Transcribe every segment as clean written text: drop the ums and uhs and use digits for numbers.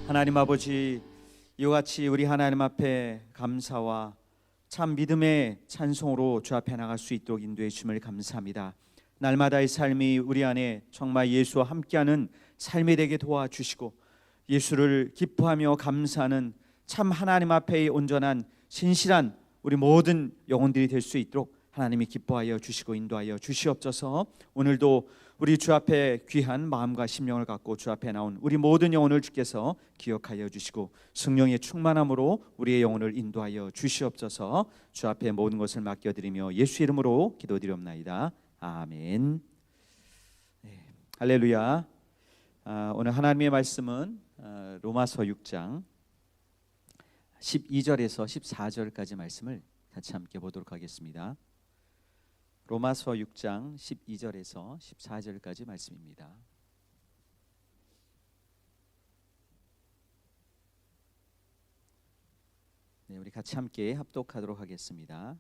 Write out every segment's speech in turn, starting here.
하나님 아버지, 이와 같이 우리 하나님 앞에 감사와 참 믿음의 찬송으로 주 앞에 나갈 수 있도록 인도해 주심을 감사합니다. 날마다의 삶이 우리 안에 정말 예수와 함께하는 삶이 되게 도와주시고, 예수를 기뻐하며 감사하는 참 하나님 앞에 온전한 신실한 우리 모든 영혼들이 될 수 있도록 하나님이 기뻐하여 주시고 인도하여 주시옵소서. 오늘도 우리 주 앞에 귀한 마음과 심령을 갖고 주 앞에 나온 우리 모든 영혼을 주께서 기억하여 주시고 성령의 충만함으로 우리의 영혼을 인도하여 주시옵소서. 주 앞에 모든 것을 맡겨드리며 예수 이름으로 기도드리옵나이다. 아멘. 할렐루야. 오늘 하나님의 말씀은 로마서 6장 12절에서 14절까지 말씀을 같이 함께 보도록 하겠습니다. 로마서 6장 12절에서 14절까지 말씀입니다. 네, 우리 같이 함께 합독하도록 하겠습니다.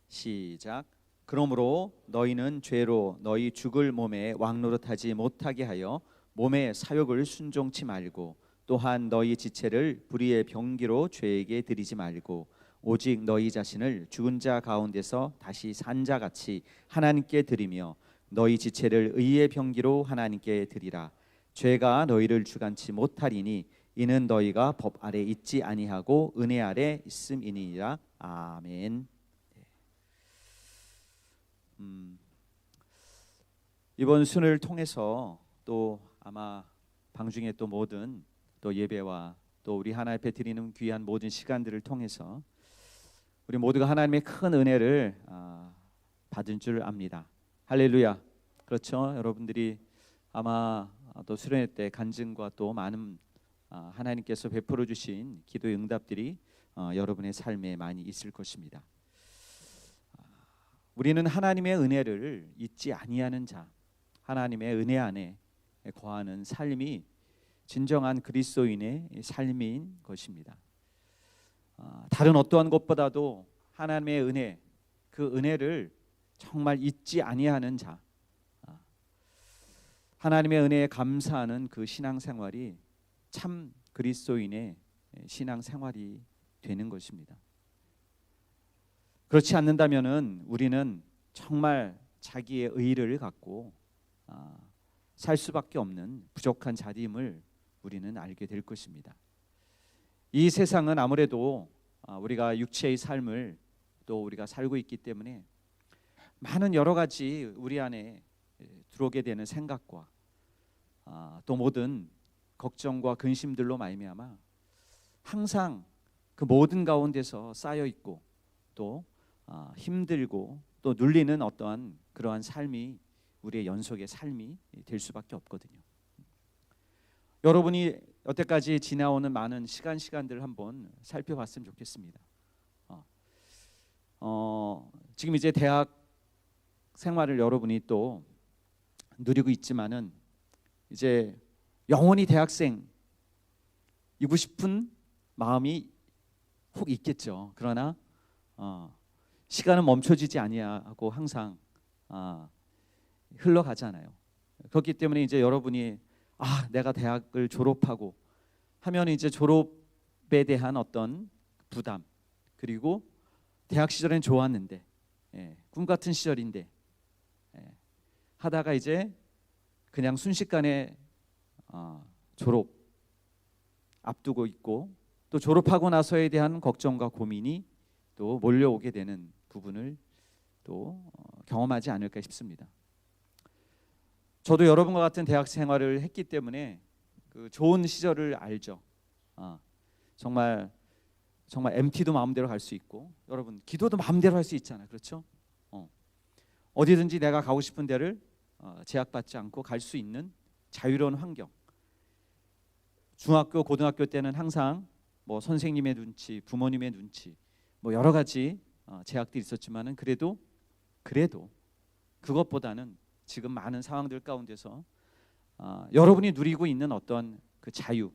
시작. 그러므로 너희는 죄로 너희 죽을 몸에 왕노릇하지 못하게 하여 몸의 사욕을 순종치 말고, 또한 너희 지체를 불의의 병기로 죄에게 드리지 말고, 오직 너희 자신을 죽은 자 가운데서 다시 산 자같이 하나님께 드리며 너희 지체를 의의 병기로 하나님께 드리라. 죄가 너희를 주관치 못하리니 이는 너희가 법 아래 있지 아니하고 은혜 아래 있음이니라. 아멘. 이번 순을 통해서 또 아마 방중에 또 모든 또 예배와 또 우리 하나님 앞에 드리는 귀한 모든 시간들을 통해서 우리 모두가 하나님의 큰 은혜를 받은 줄 압니다. 할렐루야. 그렇죠. 여러분들이 아마 또 수련회 때 간증과 또 많은 하나님께서 베풀어 주신 기도의 응답들이 여러분의 삶에 많이 있을 것입니다. 우리는 하나님의 은혜를 잊지 아니하는 자, 하나님의 은혜 안에 거하는 삶이 진정한 그리스도인의 삶인 것입니다. 다른 어떠한 것보다도 하나님의 은혜, 그 은혜를 정말 잊지 아니하는 자, 하나님의 은혜에 감사하는 그 신앙생활이 참 그리스도인의 신앙생활이 되는 것입니다. 그렇지 않는다면은 우리는 정말 자기의 의의를 갖고 살 수밖에 없는 부족한 자임을 우리는 알게 될 것입니다. 이 세상은 아무래도 우리가 육체의 삶을 또 우리가 살고 있기 때문에 많은 여러 가지 우리 안에 들어오게 되는 생각과 또 모든 걱정과 근심들로 말미암아 항상 그 모든 가운데서 쌓여 있고 또 힘들고 또 눌리는 어떠한 그러한 삶이 우리의 연속의 삶이 될 수밖에 없거든요. 여러분이 여태까지 지나오는 많은 시간들을 한번 살펴봤으면 좋겠습니다. 지금 이제 대학 생활을 여러분이 또 누리고 있지만은 이제 영원히 대학생이고 싶은 마음이 혹 있겠죠. 그러나 시간은 멈춰지지 아니하고 항상 흘러가잖아요. 그렇기 때문에 이제 여러분이 내가 대학을 졸업하고 하면 이제 졸업에 대한 어떤 부담, 그리고 대학 시절엔 좋았는데 꿈 같은 시절인데 하다가 이제 그냥 순식간에 졸업 앞두고 있고 또 졸업하고 나서에 대한 걱정과 고민이 또 몰려오게 되는 부분을 또 경험하지 않을까 싶습니다. 저도 여러분과 같은 대학 생활을 했기 때문에 그 좋은 시절을 알죠. 정말 MT도 마음대로 갈 수 있고, 여러분 기도도 마음대로 할 수 있잖아요. 그렇죠? 어디든지 내가 가고 싶은 데를 제약받지 않고 갈 수 있는 자유로운 환경. 중학교, 고등학교 때는 항상 뭐 선생님의 눈치, 부모님의 눈치, 뭐 여러 가지 제약들이 있었지만은 그래도 그것보다는 지금 많은 상황들 가운데서 여러분이 누리고 있는 어떤 그 자유,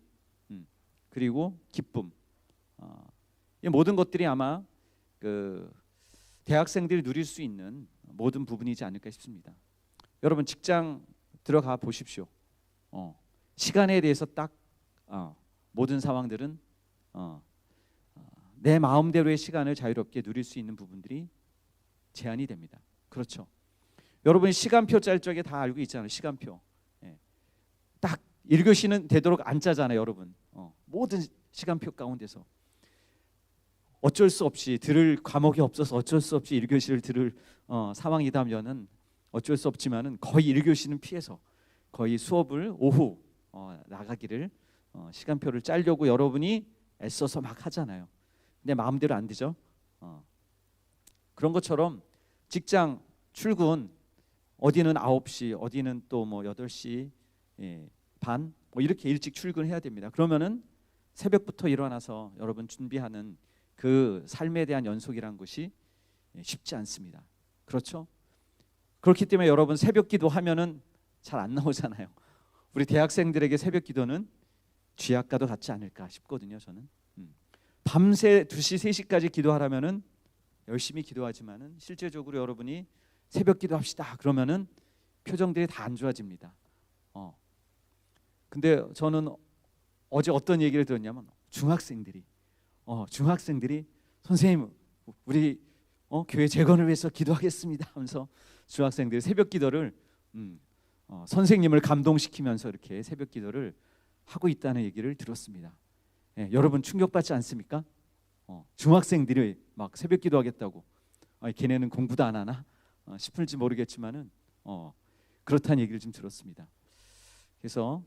그리고 기쁨, 이 모든 것들이 아마 그 대학생들이 누릴 수 있는 모든 부분이지 않을까 싶습니다. 여러분 직장 들어가 보십시오. 시간에 대해서 딱 모든 상황들은 내 마음대로의 시간을 자유롭게 누릴 수 있는 부분들이 제한이 됩니다. 그렇죠. 여러분이 시간표 짤 적에 다 알고 있잖아요. 시간표. 딱 1교시는 되도록 안 짜잖아요, 여러분. 모든 시간표 가운데서 어쩔 수 없이 들을 과목이 없어서 어쩔 수 없이 1교시를 들을 상황이다면은 어쩔 수 없지만은 거의 1교시는 피해서 거의 수업을 오후 나가기를 시간표를 짜려고 여러분이 애써서 막 하잖아요. 근데 마음대로 안 되죠. 그런 것처럼 직장 출근 어디는 9시, 어디는 또 뭐 8시 반 뭐 이렇게 일찍 출근해야 됩니다. 그러면은 새벽부터 일어나서 여러분 준비하는 그 삶에 대한 연속이란 것이 쉽지 않습니다. 그렇죠? 그렇기 때문에 여러분 새벽 기도하면은 잘 안 나오잖아요. 우리 대학생들에게 새벽 기도는 쥐약과도 같지 않을까 싶거든요. 저는 밤새 2시, 3시까지 기도하라면은 열심히 기도하지만은 실제적으로 여러분이 새벽 기도합시다 그러면은 표정들이 다 안 좋아집니다. 근데 저는 어제 어떤 얘기를 들었냐면 중학생들이 선생님 우리 교회 재건을 위해서 기도하겠습니다 하면서 중학생들이 새벽 기도를 선생님을 감동시키면서 이렇게 새벽 기도를 하고 있다는 얘기를 들었습니다. 여러분 충격받지 않습니까? 중학생들이 막 새벽 기도하겠다고 걔네는 공부도 안 하나 싶을지 모르겠지만은 그렇다는 얘기를 좀 들었습니다. 그래서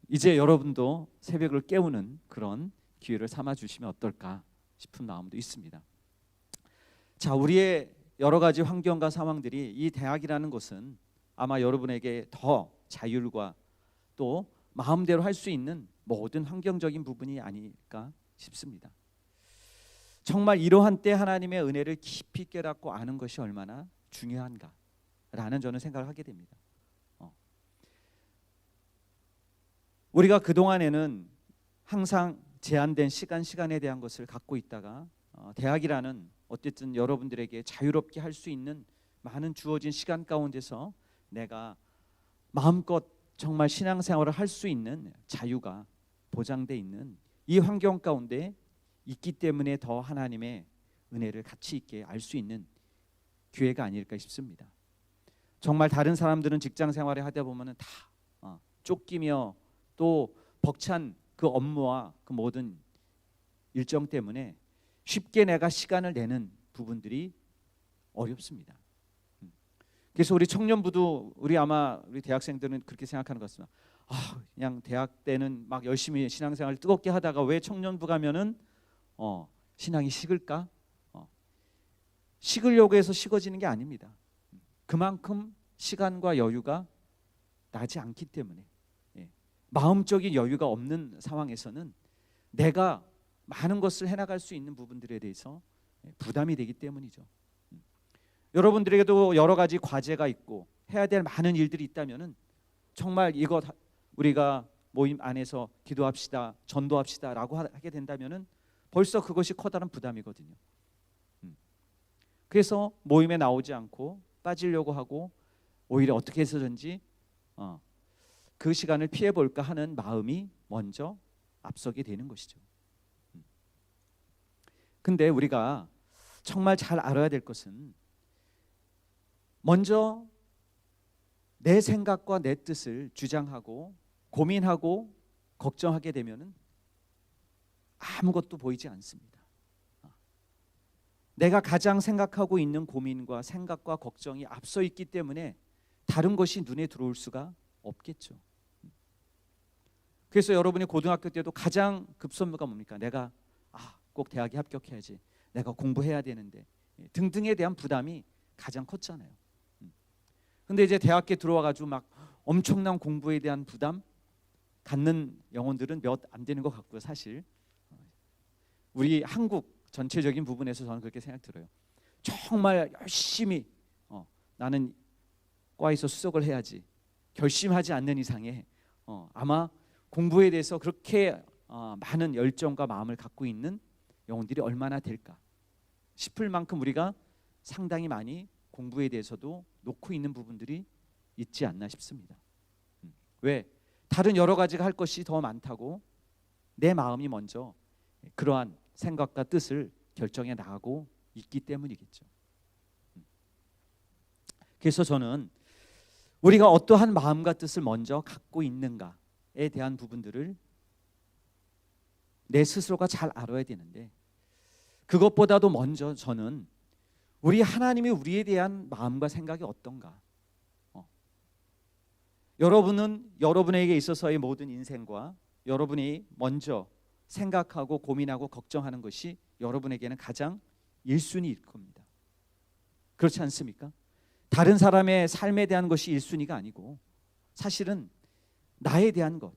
이제 여러분도 새벽을 깨우는 그런 기회를 삼아 주시면 어떨까 싶은 마음도 있습니다. 자, 우리의 여러 가지 환경과 상황들이 이 대학이라는 것은 아마 여러분에게 더 자율과 또 마음대로 할 수 있는 모든 환경적인 부분이 아닐까 싶습니다. 정말 이러한 때 하나님의 은혜를 깊이 깨닫고 아는 것이 얼마나 중요한가라는 저는 생각을 하게 됩니다. 우리가 그동안에는 항상 제한된 시간에 대한 것을 갖고 있다가 대학이라는 어쨌든 여러분들에게 자유롭게 할 수 있는 많은 주어진 시간 가운데서 내가 마음껏 정말 신앙생활을 할 수 있는 자유가 보장돼 있는 이 환경 가운데 있기 때문에 더 하나님의 은혜를 가치 있게 알 수 있는 기회가 아닐까 싶습니다. 정말 다른 사람들은 직장 생활을 하다 보면은 다 쫓기며 또 벅찬 그 업무와 그 모든 일정 때문에 쉽게 내가 시간을 내는 부분들이 어렵습니다. 그래서 우리 청년부도 우리 대학생들은 그렇게 생각하는 것 같습니다. 그냥 대학 때는 막 열심히 신앙생활을 뜨겁게 하다가 왜 청년부 가면은 신앙이 식을까? 식으려고 해서 식어지는 게 아닙니다. 그만큼 시간과 여유가 나지 않기 때문에 마음적인 여유가 없는 상황에서는 내가 많은 것을 해나갈 수 있는 부분들에 대해서 부담이 되기 때문이죠. 여러분들에게도 여러 가지 과제가 있고 해야 될 많은 일들이 있다면은 정말 이거 우리가 모임 안에서 기도합시다, 전도합시다라고 하게 된다면은 벌써 그것이 커다란 부담이거든요. 그래서 모임에 나오지 않고 빠지려고 하고 오히려 어떻게 해서든지 그 시간을 피해 볼까 하는 마음이 먼저 앞서게 되는 것이죠. 근데 우리가 정말 잘 알아야 될 것은 먼저 내 생각과 내 뜻을 주장하고 고민하고 걱정하게 되면은 아무것도 보이지 않습니다. 내가 가장 생각하고 있는 고민과 생각과 걱정이 앞서 있기 때문에 다른 것이 눈에 들어올 수가 없겠죠. 그래서 여러분이 고등학교 때도 가장 급선무가 뭡니까? 내가 꼭 대학에 합격해야지, 내가 공부해야 되는데 등등에 대한 부담이 가장 컸잖아요. 근데 이제 대학에 들어와가지고 막 엄청난 공부에 대한 부담 갖는 영혼들은 몇 안 되는 것 같고요. 사실 우리 한국 전체적인 부분에서 저는 그렇게 생각 들어요. 정말 열심히 나는 과에서 수석을 해야지 결심하지 않는 이상에 아마 공부에 대해서 그렇게 많은 열정과 마음을 갖고 있는 영혼들이 얼마나 될까 싶을 만큼 우리가 상당히 많이 공부에 대해서도 놓고 있는 부분들이 있지 않나 싶습니다. 왜? 다른 여러 가지가 할 것이 더 많다고 내 마음이 먼저 그러한 생각과 뜻을 결정해 나가고 있기 때문이겠죠. 그래서 저는 우리가 어떠한 마음과 뜻을 먼저 갖고 있는가에 대한 부분들을 내 스스로가 잘 알아야 되는데, 그것보다도 먼저 저는 우리 하나님이 우리에 대한 마음과 생각이 어떤가. 여러분은 여러분에게 있어서의 모든 인생과 여러분이 먼저 생각하고 고민하고 걱정하는 것이 여러분에게는 가장 1순위일 겁니다. 그렇지 않습니까? 다른 사람의 삶에 대한 것이 1순위가 아니고 사실은 나에 대한 것,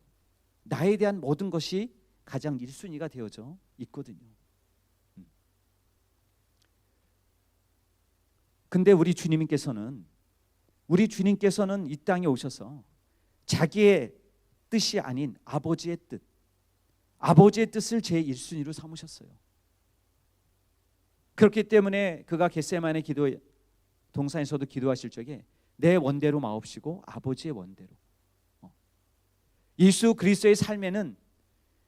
나에 대한 모든 것이 가장 1순위가 되어져 있거든요. 근데 우리 주님께서는 이 땅에 오셔서 자기의 뜻이 아닌 아버지의 뜻을 제 1순위로 삼으셨어요. 그렇기 때문에 그가 겟세마네 기도 동산에서도 기도하실 적에 내 원대로 마옵시고 아버지의 원대로. 예수 그리스도의 삶에는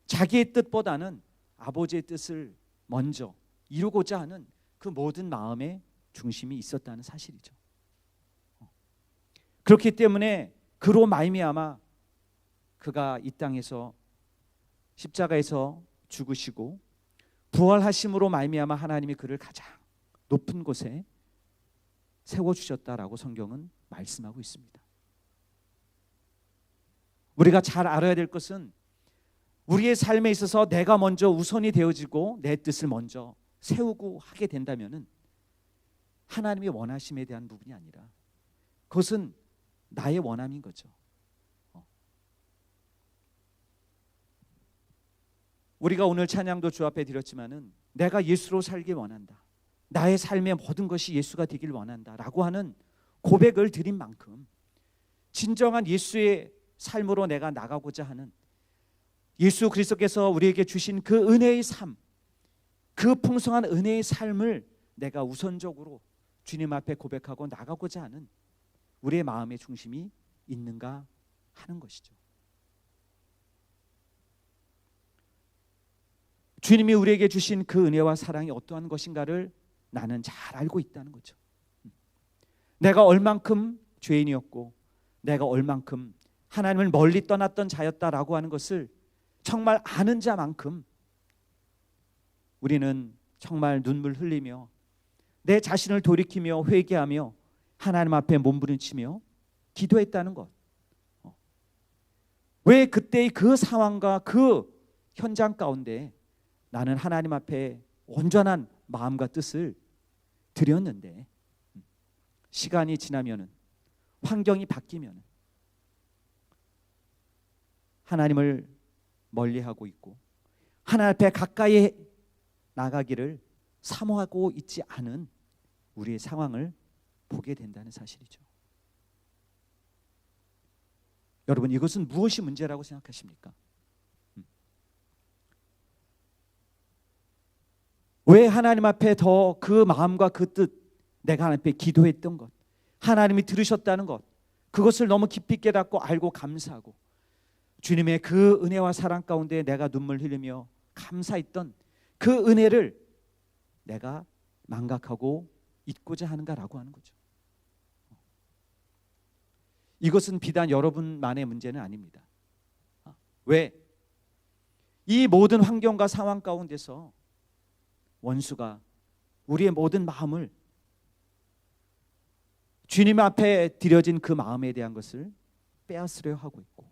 자기의 뜻보다는 아버지의 뜻을 먼저 이루고자 하는 그 모든 마음의 중심이 있었다는 사실이죠. 그렇기 때문에 그로 말미암아 그가 이 땅에서 십자가에서 죽으시고 부활하심으로 말미암아 하나님이 그를 가장 높은 곳에 세워주셨다라고 성경은 말씀하고 있습니다. 우리가 잘 알아야 될 것은 우리의 삶에 있어서 내가 먼저 우선이 되어지고 내 뜻을 먼저 세우고 하게 된다면은 하나님의 원하심에 대한 부분이 아니라 그것은 나의 원함인 거죠. 우리가 오늘 찬양도 주 앞에 드렸지만은 내가 예수로 살길 원한다, 나의 삶의 모든 것이 예수가 되길 원한다라고 하는 고백을 드린 만큼 진정한 예수의 삶으로 내가 나가고자 하는 예수 그리스도께서 우리에게 주신 그 은혜의 삶, 그 풍성한 은혜의 삶을 내가 우선적으로 주님 앞에 고백하고 나가고자 하는 우리의 마음의 중심이 있는가 하는 것이죠. 주님이 우리에게 주신 그 은혜와 사랑이 어떠한 것인가를 나는 잘 알고 있다는 거죠. 내가 얼만큼 죄인이었고 내가 얼만큼 하나님을 멀리 떠났던 자였다라고 하는 것을 정말 아는 자만큼 우리는 정말 눈물 흘리며 내 자신을 돌이키며 회개하며 하나님 앞에 몸부림치며 기도했다는 것. 왜 그때의 그 상황과 그 현장 가운데 나는 하나님 앞에 온전한 마음과 뜻을 드렸는데 시간이 지나면은 환경이 바뀌면은 하나님을 멀리하고 있고 하나님 앞에 가까이 나가기를 사모하고 있지 않은 우리의 상황을 보게 된다는 사실이죠. 여러분, 이것은 무엇이 문제라고 생각하십니까? 왜 하나님 앞에 더 그 마음과 그 뜻, 내가 하나님 앞에 기도했던 것, 하나님이 들으셨다는 것, 그것을 너무 깊이 깨닫고 알고 감사하고 주님의 그 은혜와 사랑 가운데 내가 눈물 흘리며 감사했던 그 은혜를 내가 망각하고 잊고자 하는가라고 하는 거죠. 이것은 비단 여러분만의 문제는 아닙니다. 왜? 이 모든 환경과 상황 가운데서 원수가 우리의 모든 마음을 주님 앞에 드려진 그 마음에 대한 것을 빼앗으려 하고 있고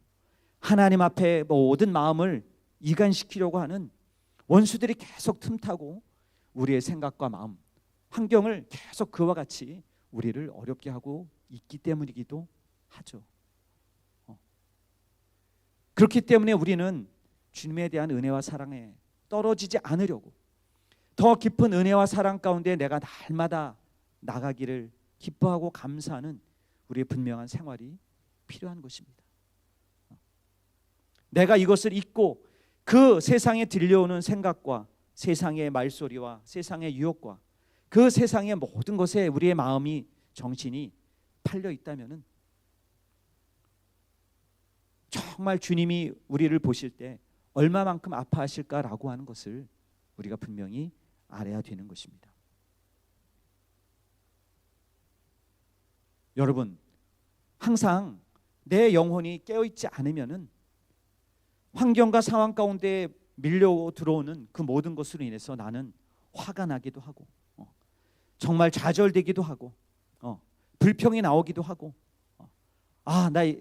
하나님 앞에 모든 마음을 이간시키려고 하는 원수들이 계속 틈타고 우리의 생각과 마음, 환경을 계속 그와 같이 우리를 어렵게 하고 있기 때문이기도 하죠. 그렇기 때문에 우리는 주님에 대한 은혜와 사랑에 떨어지지 않으려고 더 깊은 은혜와 사랑 가운데 내가 날마다 나가기를 기뻐하고 감사하는 우리의 분명한 생활이 필요한 것입니다. 내가 이것을 잊고 그 세상에 들려오는 생각과 세상의 말소리와 세상의 유혹과 그 세상의 모든 것에 우리의 마음이 정신이 팔려 있다면은 정말 주님이 우리를 보실 때 얼마만큼 아파하실까라고 하는 것을 우리가 분명히 알아야 되는 것입니다. 여러분, 항상 내 영혼이 깨어있지 않으면은 환경과 상황 가운데 밀려 들어오는 그 모든 것으로 인해서 나는 화가 나기도 하고 정말 좌절되기도 하고 불평이 나오기도 하고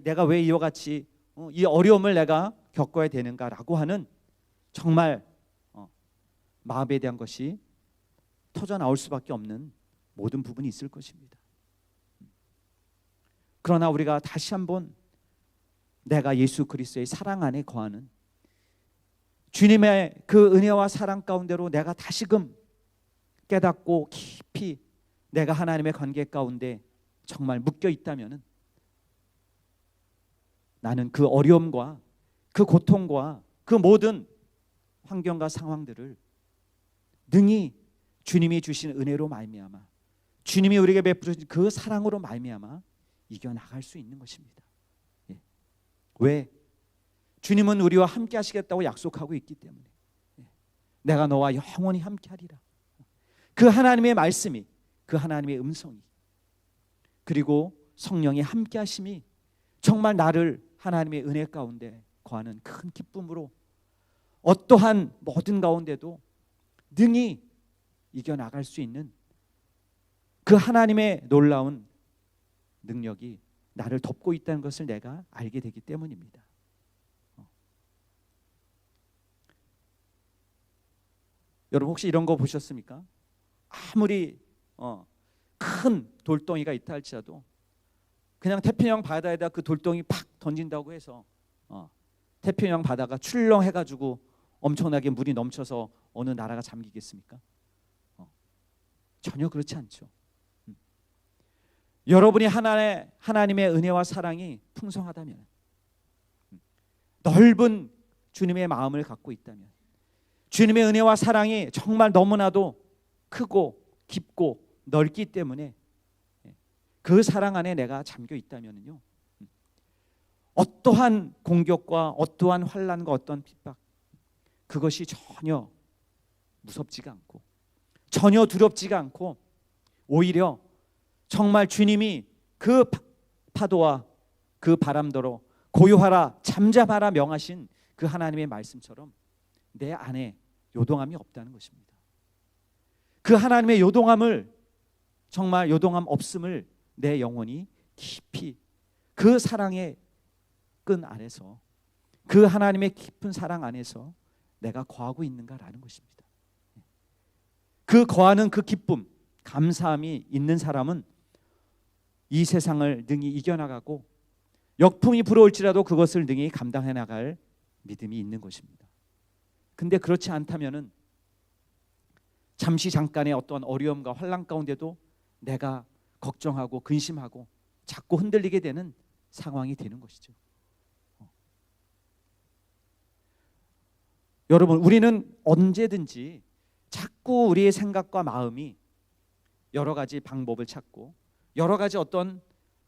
내가 왜 이와 같이 이 어려움을 내가 겪어야 되는가라고 하는 정말 마음에 대한 것이 터져 나올 수밖에 없는 모든 부분이 있을 것입니다. 그러나 우리가 다시 한번 내가 예수 그리스도의 사랑 안에 거하는 주님의 그 은혜와 사랑 가운데로 내가 다시금 깨닫고 깊이 내가 하나님의 관계 가운데 정말 묶여 있다면 나는 그 어려움과 그 고통과 그 모든 환경과 상황들을 능히 주님이 주신 은혜로 말미암아 주님이 우리에게 베푸신 그 사랑으로 말미암아 이겨나갈 수 있는 것입니다. 왜? 주님은 우리와 함께 하시겠다고 약속하고 있기 때문에 내가 너와 영원히 함께 하리라. 그 하나님의 말씀이, 그 하나님의 음성이, 그리고 성령의 함께 하심이 정말 나를 하나님의 은혜 가운데 거하는 큰 기쁨으로 어떠한 모든 가운데도 능히 이겨나갈 수 있는 그 하나님의 놀라운 능력이 나를 덮고 있다는 것을 내가 알게 되기 때문입니다. 여러분 혹시 이런 거 보셨습니까? 아무리 큰 돌덩이가 있다 할지라도 그냥 태평양 바다에다 그 돌덩이 팍 던진다고 해서 태평양 바다가 출렁해가지고 엄청나게 물이 넘쳐서 어느 나라가 잠기겠습니까? 전혀 그렇지 않죠. 여러분이 하나님의 은혜와 사랑이 풍성하다면, 넓은 주님의 마음을 갖고 있다면, 주님의 은혜와 사랑이 정말 너무나도 크고 깊고 넓기 때문에 그 사랑 안에 내가 잠겨 있다면요, 어떠한 공격과 어떠한 환난과 어떠한 핍박, 그것이 전혀 무섭지가 않고 전혀 두렵지가 않고 오히려 정말 주님이 그 파도와 그 바람더러 고요하라 잠잠하라 명하신 그 하나님의 말씀처럼 내 안에 요동함이 없다는 것입니다. 그 하나님의 요동함을, 정말 요동함 없음을 내 영혼이 깊이 그 사랑의 끈 안에서, 그 하나님의 깊은 사랑 안에서 내가 거하고 있는가라는 것입니다. 그 거하는 그 기쁨, 감사함이 있는 사람은 이 세상을 능히 이겨나가고 역풍이 불어올지라도 그것을 능히 감당해 나갈 믿음이 있는 것입니다. 근데 그렇지 않다면은 잠시 잠깐의 어떠한 어려움과 환난 가운데도 내가 걱정하고 근심하고 자꾸 흔들리게 되는 상황이 되는 것이죠. 여러분, 우리는 언제든지 자꾸 우리의 생각과 마음이 여러 가지 방법을 찾고 여러 가지 어떤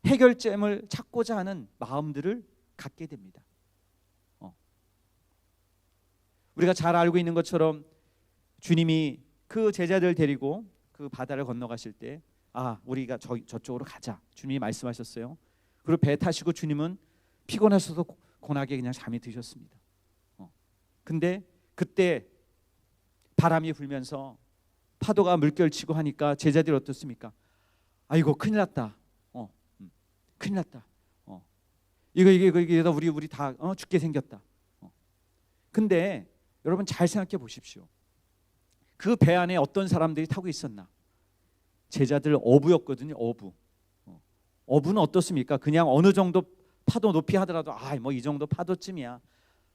해결점을 찾고자 하는 마음들을 갖게 됩니다. 우리가 잘 알고 있는 것처럼 주님이 그 제자들 데리고 그 바다를 건너가실 때 우리가 저쪽으로 가자, 주님이 말씀하셨어요. 그리고 배 타시고 주님은 피곤하셔서 고나게 그냥 잠이 드셨습니다. 근데 그때 바람이 불면서 파도가 물결치고 하니까 제자들이 어떻습니까? 아이고 큰일 났다. 큰일 났다. 이거 우리 다 죽게 생겼다. 근데 여러분 잘 생각해 보십시오. 그 배 안에 어떤 사람들이 타고 있었나? 제자들 어부였거든요. 어부는 어떻습니까? 그냥 어느 정도 파도 높이 하더라도 뭐 이 정도 파도쯤이야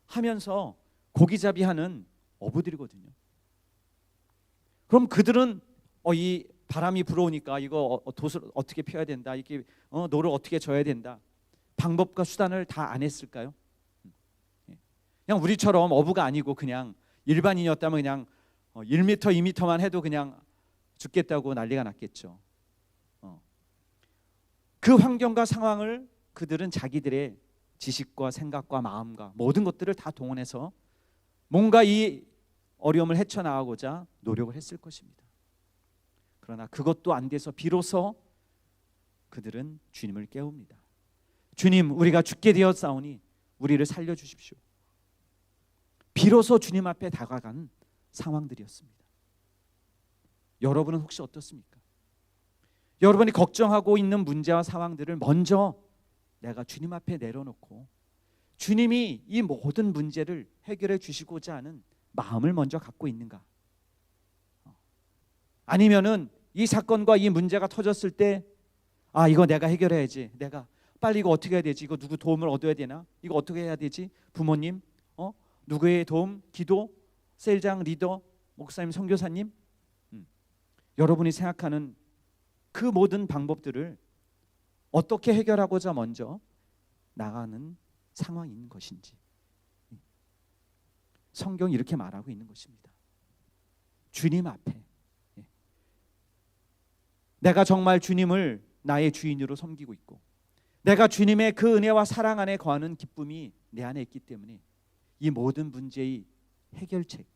하면서 고기잡이 하는 어부들이거든요. 그럼 그들은 이 바람이 불어오니까 이거 돛을 어떻게 펴야 된다, 이렇게 노를 어떻게 져야 된다, 방법과 수단을 다 안 했을까요? 그냥 우리처럼 어부가 아니고 그냥 일반인이었다면 그냥 1m, 2m만 해도 그냥 죽겠다고 난리가 났겠죠. 그 환경과 상황을 그들은 자기들의 지식과 생각과 마음과 모든 것들을 다 동원해서 뭔가 이 어려움을 헤쳐나가고자 노력을 했을 것입니다. 그러나 그것도 안 돼서 비로소 그들은 주님을 깨웁니다. 주님, 우리가 죽게 되었사오니 우리를 살려주십시오. 비로소 주님 앞에 다가간 상황들이었습니다. 여러분은 혹시 어떻습니까? 여러분이 걱정하고 있는 문제와 상황들을 먼저 내가 주님 앞에 내려놓고 주님이 이 모든 문제를 해결해 주시고자 하는 마음을 먼저 갖고 있는가? 아니면은 이 사건과 이 문제가 터졌을 때 이거 내가 해결해야지. 내가 빨리 이거 어떻게 해야 되지? 이거 누구 도움을 얻어야 되나? 이거 어떻게 해야 되지? 부모님? 누구의 도움? 기도? 셀장 리더? 목사님, 선교사님? 여러분이 생각하는 그 모든 방법들을 어떻게 해결하고자 먼저 나가는 상황인 것인지 성경이 이렇게 말하고 있는 것입니다. 주님 앞에 내가 정말 주님을 나의 주인으로 섬기고 있고 내가 주님의 그 은혜와 사랑 안에 거하는 기쁨이 내 안에 있기 때문에 이 모든 문제의 해결책,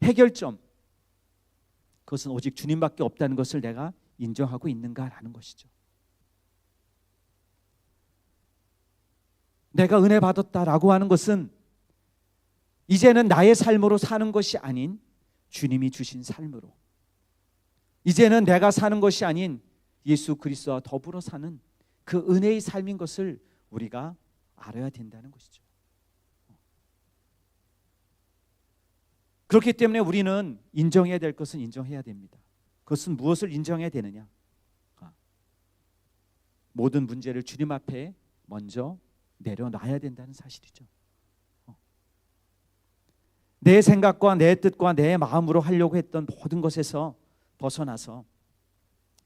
해결점, 그것은 오직 주님밖에 없다는 것을 내가 인정하고 있는가라는 것이죠. 내가 은혜 받았다라고 하는 것은 이제는 나의 삶으로 사는 것이 아닌 주님이 주신 삶으로, 이제는 내가 사는 것이 아닌 예수 그리스도와 더불어 사는 그 은혜의 삶인 것을 우리가 알아야 된다는 것이죠. 그렇기 때문에 우리는 인정해야 될 것은 인정해야 됩니다. 그것은 무엇을 인정해야 되느냐? 모든 문제를 주님 앞에 먼저 내려놔야 된다는 사실이죠. 내 생각과 내 뜻과 내 마음으로 하려고 했던 모든 것에서 벗어나서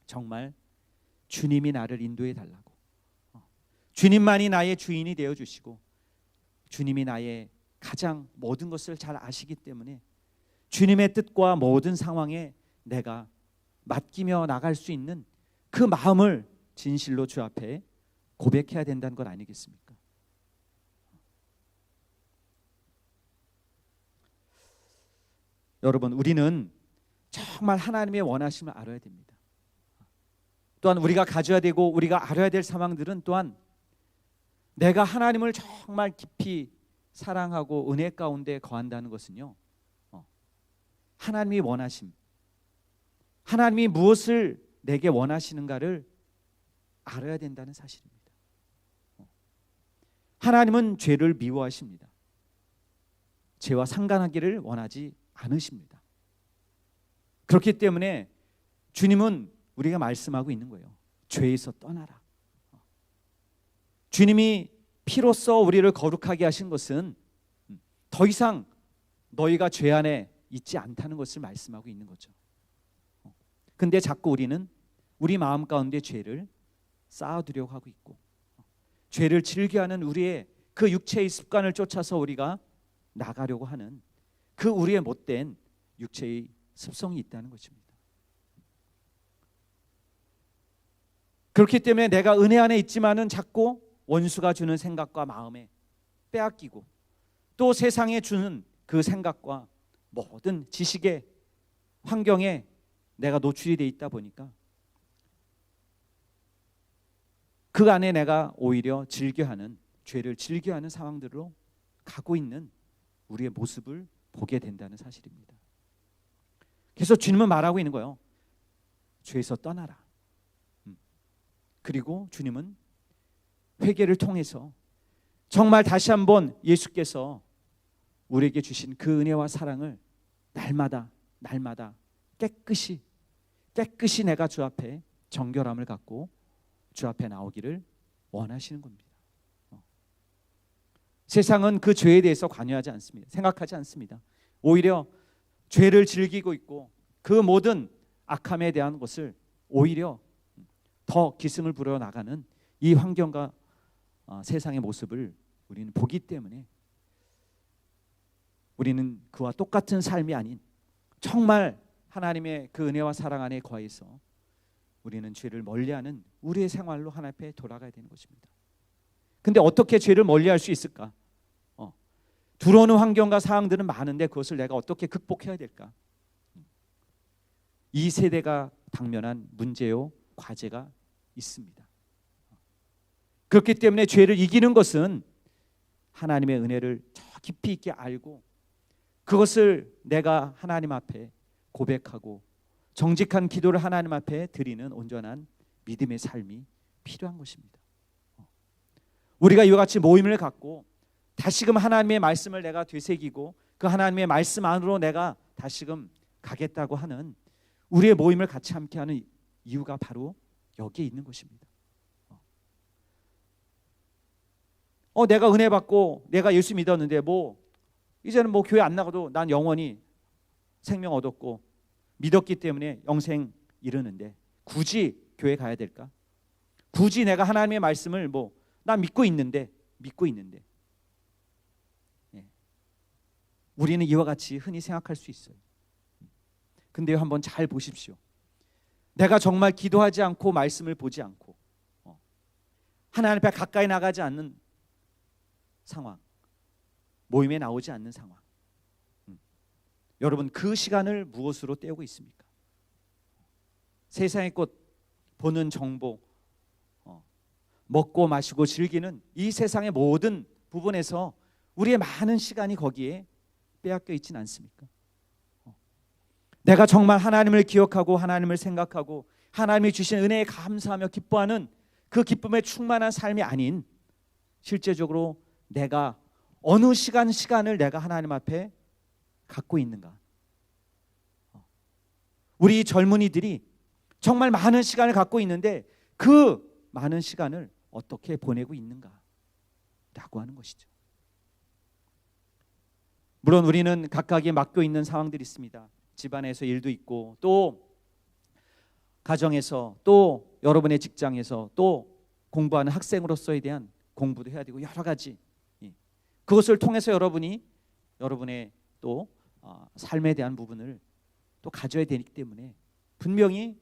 정말 주님이 나를 인도해 달라고, 주님만이 나의 주인이 되어 주시고 주님이 나의 가장 모든 것을 잘 아시기 때문에 주님의 뜻과 모든 상황에 내가 맡기며 나갈 수 있는 그 마음을 진실로 주 앞에 고백해야 된다는 것 아니겠습니까? 여러분, 우리는 정말 하나님의 원하심을 알아야 됩니다. 또한 우리가 가져야 되고 우리가 알아야 될 상황들은 또한 내가 하나님을 정말 깊이 사랑하고 은혜 가운데 거한다는 것은요, 하나님이 원하심, 하나님이 무엇을 내게 원하시는가를 알아야 된다는 사실입니다. 하나님은 죄를 미워하십니다. 죄와 상관하기를 원하지 않으십니다. 그렇기 때문에 주님은 우리가 말씀하고 있는 거예요. 죄에서 떠나라. 주님이 피로써 우리를 거룩하게 하신 것은 더 이상 너희가 죄 안에 있지 않다는 것을 말씀하고 있는 거죠. 근데 자꾸 우리는 우리 마음 가운데 죄를 쌓아두려고 하고 있고, 죄를 즐겨하는 우리의 그 육체의 습관을 쫓아서 우리가 나가려고 하는 그 우리의 못된 육체의 습성이 있다는 것입니다. 그렇기 때문에 내가 은혜 안에 있지만은 자꾸 원수가 주는 생각과 마음에 빼앗기고, 또 세상에 주는 그 생각과 모든 지식의 환경에 내가 노출이 돼 있다 보니까 그 안에 내가 오히려 즐겨하는, 죄를 즐겨하는 상황들로 가고 있는 우리의 모습을 보게 된다는 사실입니다. 그래서 주님은 말하고 있는 거예요. 죄에서 떠나라. 그리고 주님은 회개를 통해서 정말 다시 한번 예수께서 우리에게 주신 그 은혜와 사랑을 날마다 깨끗이 내가 주 앞에 정결함을 갖고 주 앞에 나오기를 원하시는 겁니다. 세상은 그 죄에 대해서 관여하지 않습니다. 생각하지 않습니다. 오히려 죄를 즐기고 있고 그 모든 악함에 대한 것을 오히려 더 기승을 부려 나가는 이 환경과 세상의 모습을 우리는 보기 때문에 우리는 그와 똑같은 삶이 아닌 정말 하나님의 그 은혜와 사랑 안에 거해서 우리는 죄를 멀리하는 우리의 생활로 하나님 앞에 돌아가야 되는 것입니다. 근데 어떻게 죄를 멀리할 수 있을까? 들어오는 환경과 상황들은 많은데 그것을 내가 어떻게 극복해야 될까? 이 세대가 당면한 문제요, 과제가 있습니다. 그렇기 때문에 죄를 이기는 것은 하나님의 은혜를 저 깊이 있게 알고 그것을 내가 하나님 앞에 고백하고 정직한 기도를 하나님 앞에 드리는 온전한 믿음의 삶이 필요한 것입니다. 우리가 이와 같이 모임을 갖고 다시금 하나님의 말씀을 내가 되새기고 그 하나님의 말씀 안으로 내가 다시금 가겠다고 하는 우리의 모임을 같이 함께하는 이유가 바로 여기에 있는 것입니다. 내가 은혜 받고 내가 예수 믿었는데 이제는 교회 안 나가도 난 영원히 생명 얻었고 믿었기 때문에 영생 이르는데 굳이 교회 가야 될까? 굳이 내가 하나님의 말씀을 난 믿고 있는데 우리는 이와 같이 흔히 생각할 수 있어요. 근데 한번 잘 보십시오. 내가 정말 기도하지 않고 말씀을 보지 않고 하나님 앞에 가까이 나가지 않는 상황, 모임에 나오지 않는 상황, 여러분 그 시간을 무엇으로 때우고 있습니까? 세상의 것 보는 정보, 먹고 마시고 즐기는 이 세상의 모든 부분에서 우리의 많은 시간이 거기에 빼앗겨 있지는 않습니까? 내가 정말 하나님을 기억하고 하나님을 생각하고 하나님이 주신 은혜에 감사하며 기뻐하는 그 기쁨에 충만한 삶이 아닌 실제적으로 내가 어느 시간을 내가 하나님 앞에 갖고 있는가? 우리 젊은이들이 정말 많은 시간을 갖고 있는데 그 많은 시간을 어떻게 보내고 있는가? 라고 하는 것이죠. 물론 우리는 각각에 맡겨 있는 상황들이 있습니다. 집안에서 일도 있고 또 가정에서 또 여러분의 직장에서 또 공부하는 학생으로서에 대한 공부도 해야 되고 여러 가지 그것을 통해서 여러분의 또 삶에 대한 부분을 또 가져야 되기 때문에 분명히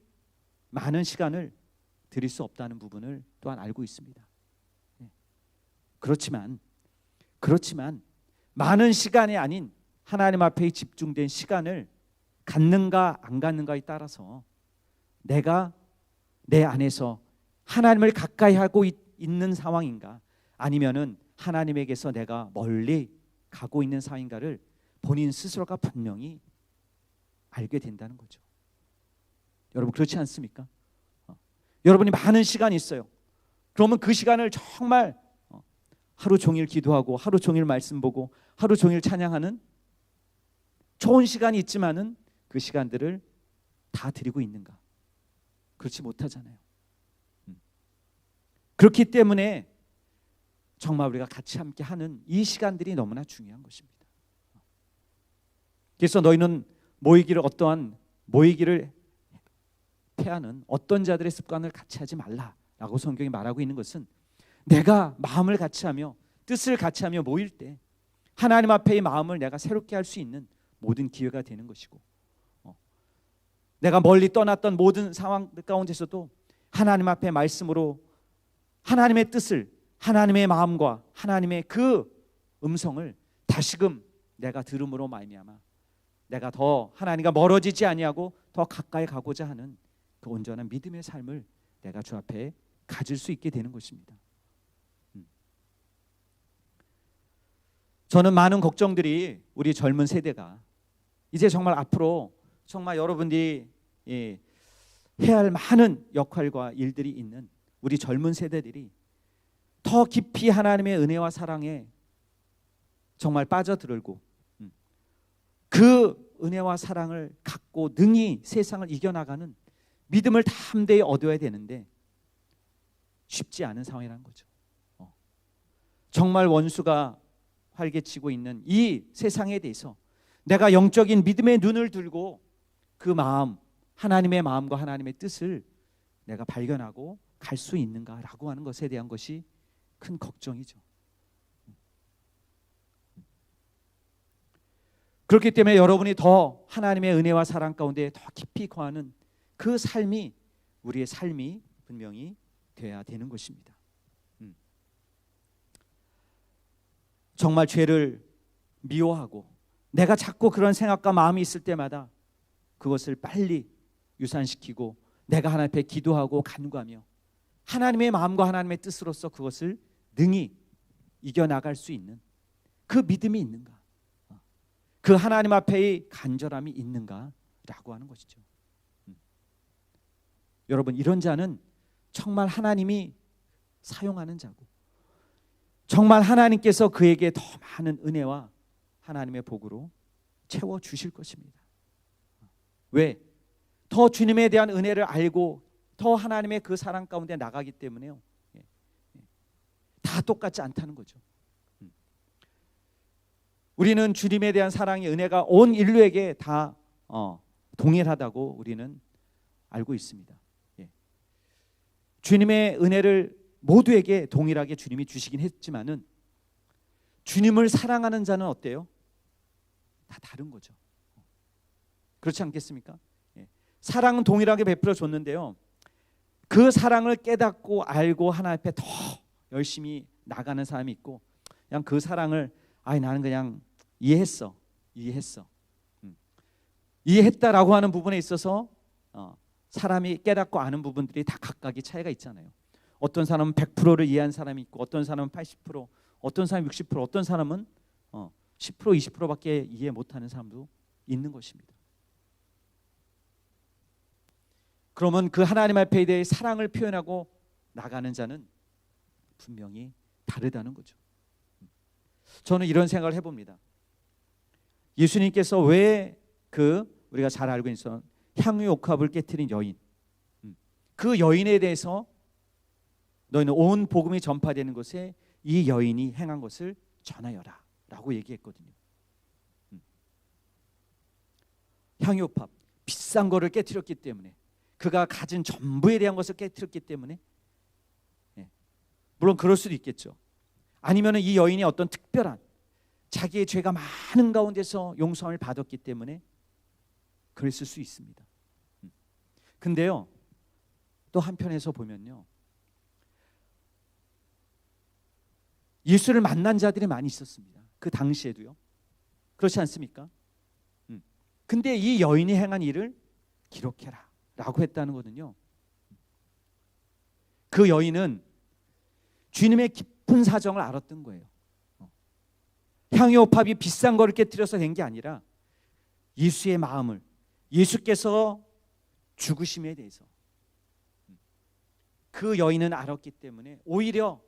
많은 시간을 드릴 수 없다는 부분을 또한 알고 있습니다. 그렇지만 많은 시간이 아닌 하나님 앞에 집중된 시간을 갖는가 안 갖는가에 따라서 내가 내 안에서 하나님을 가까이 하고 있는 상황인가 아니면은 하나님에게서 내가 멀리 가고 있는 상황인가를 본인 스스로가 분명히 알게 된다는 거죠. 여러분 그렇지 않습니까? 여러분이 많은 시간이 있어요. 그러면 그 시간을 정말 하루 종일 기도하고 하루 종일 말씀 보고 하루 종일 찬양하는 좋은 시간이 있지만은 그 시간들을 다 드리고 있는가? 그렇지 못하잖아요. 그렇기 때문에 정말 우리가 같이 함께 하는 이 시간들이 너무나 중요한 것입니다. 그래서 너희는 모이기를 패하는 어떤 자들의 습관을 같이 하지 말라라고 성경이 말하고 있는 것은 내가 마음을 같이 하며 뜻을 같이 하며 모일 때 하나님 앞에의 마음을 내가 새롭게 할 수 있는 모든 기회가 되는 것이고 내가 멀리 떠났던 모든 상황 가운데서도 하나님 앞에 말씀으로 하나님의 뜻을 하나님의 마음과 하나님의 그 음성을 다시금 내가 들음으로 말미암아 내가 더 하나님과 멀어지지 아니하고 더 가까이 가고자 하는 그 온전한 믿음의 삶을 내가 주 앞에 가질 수 있게 되는 것입니다. 저는 많은 걱정들이 우리 젊은 세대가 이제 정말 앞으로 정말 여러분들이 해야 할 많은 역할과 일들이 있는 우리 젊은 세대들이 더 깊이 하나님의 은혜와 사랑에 정말 빠져들고 그 은혜와 사랑을 갖고 능히 세상을 이겨나가는 믿음을 담대히 얻어야 되는데 쉽지 않은 상황이라는 거죠. 정말 원수가 활개치고 있는 이 세상에 대해서 내가 영적인 믿음의 눈을 들고 그 마음, 하나님의 마음과 하나님의 뜻을 내가 발견하고 갈 수 있는가라고 하는 것에 대한 것이 큰 걱정이죠. 그렇기 때문에 여러분이 더 하나님의 은혜와 사랑 가운데 더 깊이 거하는 그 삶이 우리의 삶이 분명히 되어야 되는 것입니다. 정말 죄를 미워하고 내가 자꾸 그런 생각과 마음이 있을 때마다 그것을 빨리 유산시키고 내가 하나님 앞에 기도하고 간구하며 하나님의 마음과 하나님의 뜻으로서 그것을 능히 이겨나갈 수 있는 그 믿음이 있는가? 그 하나님 앞에의 간절함이 있는가? 라고 하는 것이죠. 여러분, 이런 자는 정말 하나님이 사용하는 자고 정말 하나님께서 그에게 더 많은 은혜와 하나님의 복으로 채워주실 것입니다. 왜? 더 주님에 대한 은혜를 알고 더 하나님의 그 사랑 가운데 나가기 때문에요. 다 똑같지 않다는 거죠. 우리는 주님에 대한 사랑의 은혜가 온 인류에게 다 동일하다고 우리는 알고 있습니다. 주님의 은혜를 모두에게 동일하게 주님이 주시긴 했지만은 주님을 사랑하는 자는 어때요? 다 다른 거죠. 그렇지 않겠습니까? 사랑은 동일하게 베풀어 줬는데요. 그 사랑을 깨닫고 알고 하나님 앞에 더 열심히 나가는 사람이 있고 그냥 그 사랑을 나는 그냥 이해했다라고 하는 부분에 있어서 사람이 깨닫고 아는 부분들이 다 각각의 차이가 있잖아요. 어떤 사람은 100%를 이해한 사람이 있고 어떤 사람은 80%, 어떤 사람은 60%, 어떤 사람은 10%, 20%밖에 이해 못하는 사람도 있는 것입니다. 그러면 그 하나님 앞에 대해 사랑을 표현하고 나가는 자는 분명히 다르다는 거죠. 저는 이런 생각을 해봅니다. 예수님께서 왜 우리가 잘 알고 있는 향유 옥합을 깨트린 여인, 그 여인에 대해서 너희는 온 복음이 전파되는 곳에 이 여인이 행한 것을 전하여라 라고 얘기했거든요. 향유 옥합, 비싼 거를 깨트렸기 때문에, 그가 가진 전부에 대한 것을 깨트렸기 때문에, 물론 그럴 수도 있겠죠. 아니면 이 여인이 어떤 특별한 자기의 죄가 많은 가운데서 용서함을 받았기 때문에 그랬을 수 있습니다. 근데요, 또 한편에서 보면요, 예수를 만난 자들이 많이 있었습니다. 그 당시에도요. 그렇지 않습니까? 근데 이 여인이 행한 일을 기록해라 라고 했다는 거는요, 그 여인은 주님의 깊은 사정을 알았던 거예요. 향유옥합이 비싼 거를 깨뜨려서 된 게 아니라 예수의 마음을, 예수께서 죽으심에 대해서 그 여인은 알았기 때문에 오히려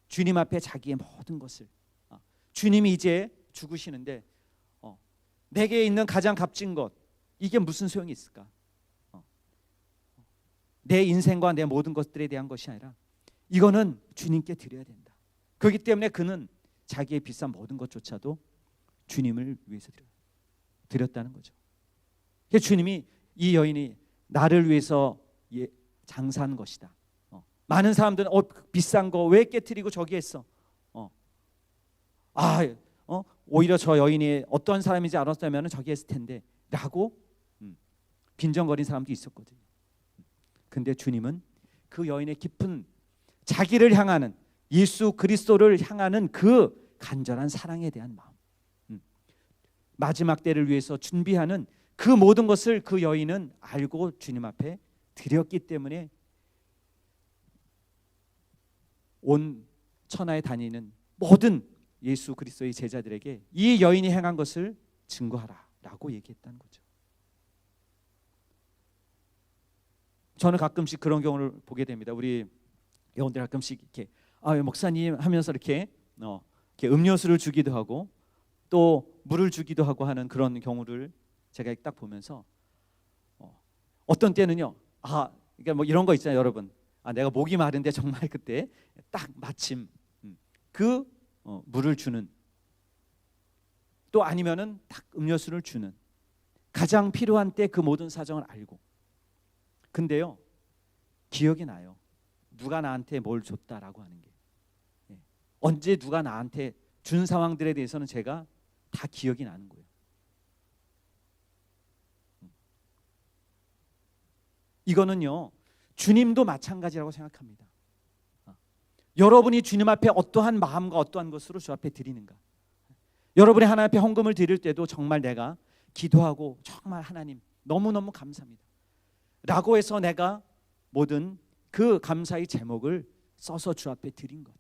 주님 앞에 자기의 모든 것을, 주님이 이제 죽으시는데 내게 있는 가장 값진 것, 이게 무슨 소용이 있을까? 내 인생과 내 모든 것들에 대한 것이 아니라 이거는 주님께 드려야 된다. 그렇기 때문에 그는 자기의 비싼 모든 것조차도 주님을 위해서 드렸다는 거죠. 주님이 이 여인이 나를 위해서 장사한 것이다. 많은 사람들은 비싼 거 왜 깨트리고 저기 했어? 오히려 저 여인이 어떤 사람인지 알았다면 저기 했을 텐데 라고 빈정거린 사람도 있었거든요. 근데 주님은 그 여인의 깊은 자기를 향하는, 예수 그리스도를 향하는 그 간절한 사랑에 대한 마음, 마지막 때를 위해서 준비하는 그 모든 것을 그 여인은 알고 주님 앞에 드렸기 때문에 온 천하에 다니는 모든 예수 그리스도의 제자들에게 이 여인이 행한 것을 증거하라 라고 얘기했다는 거죠. 저는 가끔씩 그런 경우를 보게 됩니다. 우리 영혼들 가끔씩 이렇게 목사님 하면서 이렇게 음료수를 주기도 하고 또 물을 주기도 하고 하는 그런 경우를 제가 딱 보면서 어떤 때는요, 그러니까 뭐 이런 거 있잖아요, 여러분. 내가 목이 마른데 정말 그때 딱 마침 그 물을 주는, 또 아니면은 딱 음료수를 주는, 가장 필요한 때 그 모든 사정을 알고. 근데요, 기억이 나요. 누가 나한테 뭘 줬다라고 하는 게. 언제 누가 나한테 준 상황들에 대해서는 제가 다 기억이 나는 거예요. 이거는요, 주님도 마찬가지라고 생각합니다. 여러분이 주님 앞에 어떠한 마음과 어떠한 것으로 주 앞에 드리는가, 여러분이 하나님 앞에 헌금을 드릴 때도 정말 내가 기도하고 정말 하나님 너무너무 감사합니다 라고 해서 내가 모든 그 감사의 제목을 써서 주 앞에 드린 것.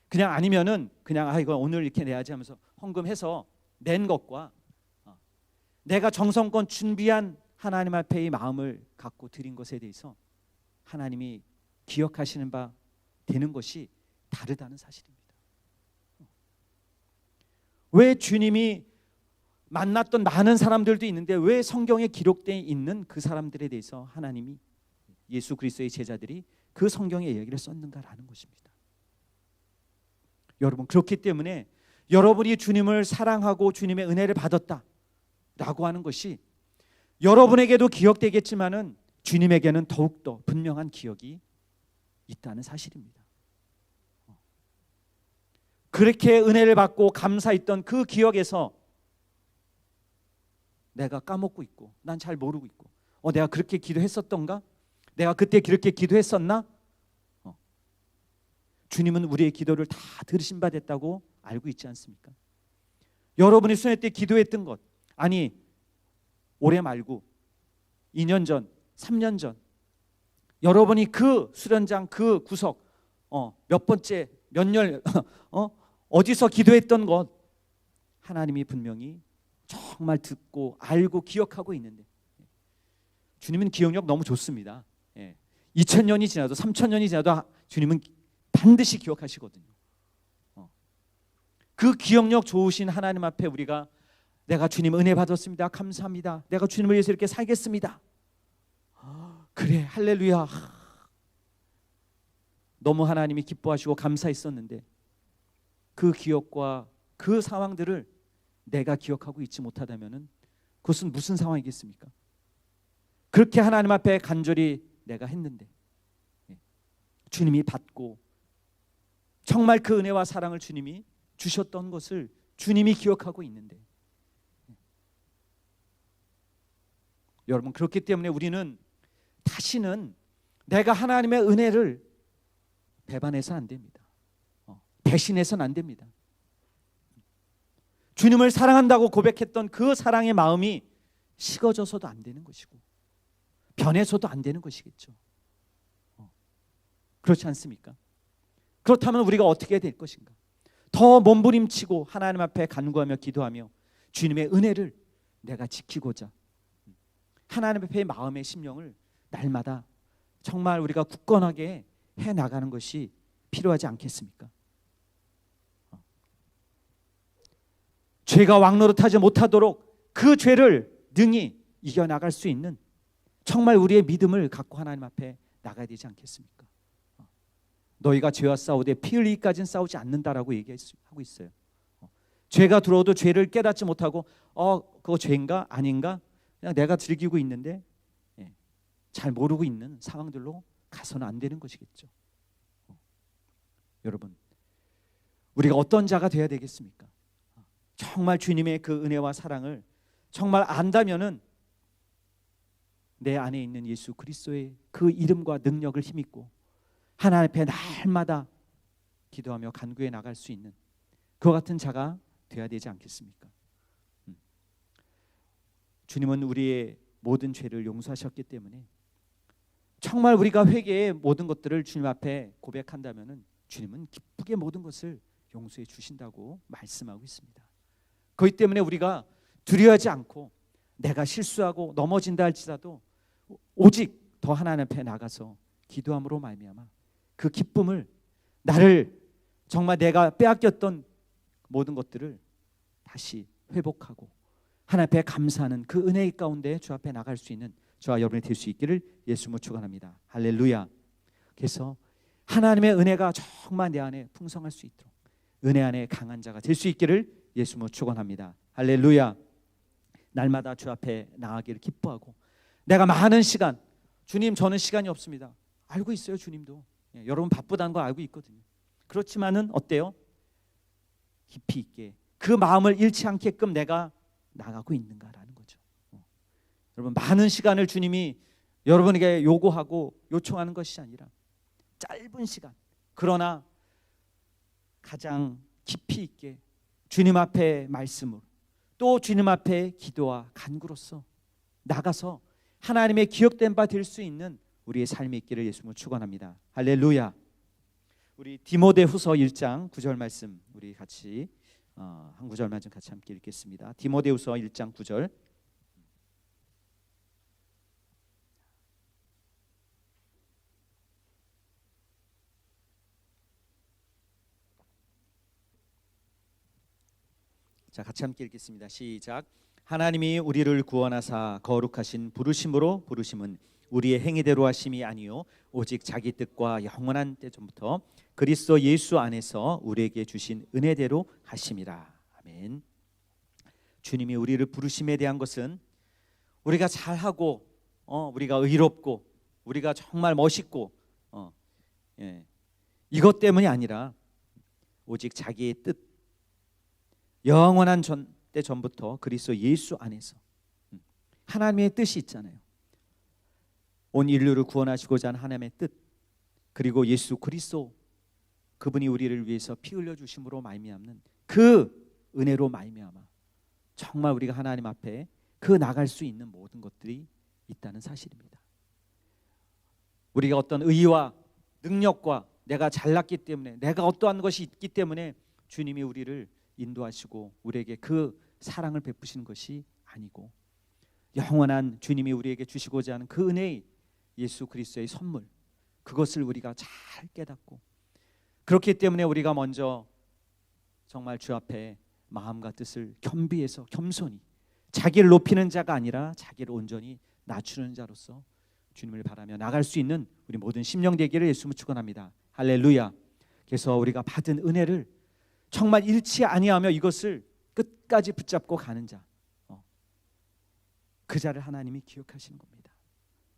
그냥 아니면은 그냥 이거 오늘 이렇게 내야지 하면서 헌금해서 낸 것과 내가 정성껏 준비한 하나님 앞에 이 마음을 갖고 드린 것에 대해서 하나님이 기억하시는 바 되는 것이 다르다는 사실입니다. 왜 주님이 만났던 많은 사람들도 있는데 왜 성경에 기록되어 있는 그 사람들에 대해서 하나님이 예수 그리스도의 제자들이 그 성경의 이야기를 썼는가라는 것입니다. 여러분, 그렇기 때문에 여러분이 주님을 사랑하고 주님의 은혜를 받았다라고 하는 것이 여러분에게도 기억되겠지만은 주님에게는 더욱더 분명한 기억이 있다는 사실입니다. 그렇게 은혜를 받고 감사했던 그 기억에서 내가 까먹고 있고 난 잘 모르고 있고 내가 그렇게 기도했었던가? 내가 그때 그렇게 기도했었나? 주님은 우리의 기도를 다 들으신 바 됐다고 알고 있지 않습니까? 여러분이 수련회 때 기도했던 것, 아니 올해 말고 2년 전, 3년 전 여러분이 그 수련장 그 구석 몇 번째 몇 년 어디서 기도했던 것 하나님이 분명히 정말 듣고 알고 기억하고 있는데 주님은 기억력 너무 좋습니다. 2000년이 지나도 3000년이 지나도 주님은 반드시 기억하시거든요. 그 기억력 좋으신 하나님 앞에 우리가 내가 주님 은혜 받았습니다. 감사합니다. 내가 주님을 위해서 이렇게 살겠습니다. 그래, 할렐루야. 너무 하나님이 기뻐하시고 감사했었는데 그 기억과 그 상황들을 내가 기억하고 있지 못하다면은 그것은 무슨 상황이겠습니까? 그렇게 하나님 앞에 간절히 내가 했는데 주님이 받고 정말 그 은혜와 사랑을 주님이 주셨던 것을 주님이 기억하고 있는데 여러분, 그렇기 때문에 우리는 다시는 내가 하나님의 은혜를 배반해서는 안 됩니다. 배신해서는 안 됩니다. 주님을 사랑한다고 고백했던 그 사랑의 마음이 식어져서도 안 되는 것이고 변해서도 안 되는 것이겠죠. 그렇지 않습니까? 그렇다면 우리가 어떻게 해야 될 것인가? 더 몸부림치고 하나님 앞에 간구하며 기도하며 주님의 은혜를 내가 지키고자 하나님 앞에 마음의 심령을 날마다 정말 우리가 굳건하게 해나가는 것이 필요하지 않겠습니까? 죄가 왕노릇하지 못하도록 그 죄를 능히 이겨나갈 수 있는 정말 우리의 믿음을 갖고 하나님 앞에 나가야 되지 않겠습니까? 너희가 죄와 싸우되 피 흘리기까지는 싸우지 않는다라고 얘기하고 있어요. 죄가 들어오도 죄를 깨닫지 못하고 그거 죄인가 아닌가 그냥 내가 즐기고 있는데 잘 모르고 있는 상황들로 가서는 안 되는 것이겠죠. 여러분, 우리가 어떤 자가 되어야 되겠습니까? 정말 주님의 그 은혜와 사랑을 정말 안다면은 내 안에 있는 예수 그리스도의 그 이름과 능력을 힘입고 하나님 앞에 날마다 기도하며 간구해 나갈 수 있는 그와 같은 자가 되어야 되지 않겠습니까? 주님은 우리의 모든 죄를 용서하셨기 때문에 정말 우리가 회개의 모든 것들을 주님 앞에 고백한다면은 주님은 기쁘게 모든 것을 용서해 주신다고 말씀하고 있습니다. 그렇기 때문에 우리가 두려워하지 않고 내가 실수하고 넘어진다 할지라도 오직 더 하나님 앞에 나가서 기도함으로 말미암아 그 기쁨을 나를 정말 내가 빼앗겼던 모든 것들을 다시 회복하고 하나님 앞에 감사하는 그 은혜의 가운데 주 앞에 나갈 수 있는 저와 여러분이 될 수 있기를 예수님으로 축원합니다. 할렐루야. 그래서 하나님의 은혜가 정말 내 안에 풍성할 수 있도록 은혜 안에 강한 자가 될 수 있기를 예수님으로 축원합니다. 할렐루야. 날마다 주 앞에 나가기를 기뻐하고 내가 많은 시간 주님 저는 시간이 없습니다. 알고 있어요. 주님도 여러분 바쁘다는 거 알고 있거든요. 그렇지만은 어때요? 깊이 있게 그 마음을 잃지 않게끔 내가 나가고 있는가라는 거죠. 여러분 많은 시간을 주님이 여러분에게 요구하고 요청하는 것이 아니라 짧은 시간 그러나 가장 깊이 있게 주님 앞에 말씀으로 또 주님 앞에 기도와 간구로서 나가서 하나님의 기억된 바 될 수 있는 우리의 삶이 있기를 예수님을 축원합니다. 할렐루야. 우리 디모데후서 1장 9절 말씀 우리 같이 한 구절만 좀 같이 함께 읽겠습니다. 디모데후서 1장 9절. 자, 같이 함께 읽겠습니다. 시작. 하나님이 우리를 구원하사 거룩하신 부르심으로 부르심은 우리의 행위대로 하심이 아니요 오직 자기 뜻과 영원한 때전부터 그리스도 예수 안에서 우리에게 주신 은혜대로 하심이라. 아멘. 주님이 우리를 부르심에 대한 것은 우리가 잘하고 우리가 의롭고 우리가 정말 멋있고 이것 때문이 아니라 오직 자기의 뜻, 영원한 때 전부터 그리스도 예수 안에서 하나님의 뜻이 있잖아요. 온 인류를 구원하시고자 하는 하나님의 뜻, 그리고 예수 그리스도 그분이 우리를 위해서 피 흘려 주심으로 말미암는 그 은혜로 말미암아 정말 우리가 하나님 앞에 그 나갈 수 있는 모든 것들이 있다는 사실입니다. 우리가 어떤 의와 능력과 내가 잘났기 때문에 내가 어떠한 것이 있기 때문에 주님이 우리를 인도하시고 우리에게 그 사랑을 베푸시는 것이 아니고 영원한 주님이 우리에게 주시고자 하는 그 은혜의 예수 그리스도의 선물, 그것을 우리가 잘 깨닫고 그렇기 때문에 우리가 먼저 정말 주 앞에 마음과 뜻을 겸비해서 겸손히 자기를 높이는 자가 아니라 자기를 온전히 낮추는 자로서 주님을 바라며 나갈 수 있는 우리 모든 심령 되기를 예수님을 축원합니다. 할렐루야. 그래서 우리가 받은 은혜를 정말 잃지 아니하며 이것을 끝까지 붙잡고 가는 자, 그 자를 하나님이 기억하시는 겁니다.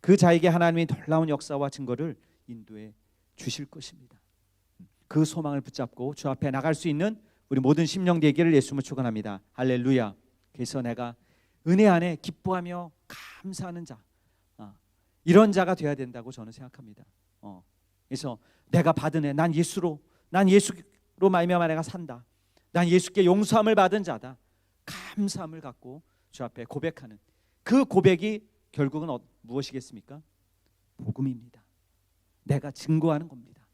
그 자에게 하나님이 놀라운 역사와 증거를 인도해 주실 것입니다. 그 소망을 붙잡고 주 앞에 나갈 수 있는 우리 모든 심령 되기를 예수님을 축원합니다. 할렐루야. 그래서 내가 은혜 안에 기뻐하며 감사하는 자, 이런 자가 되어야 된다고 저는 생각합니다. 그래서 내가 받은 애, 난 예수로 말미암아 내가 산다. 난 예수께 용서함을 받은 자다. 감사함을 갖고 주 앞에 고백하는 그 고백이 결국은 무엇이겠습니까? 복음입니다. 내가 증거하는 겁니다.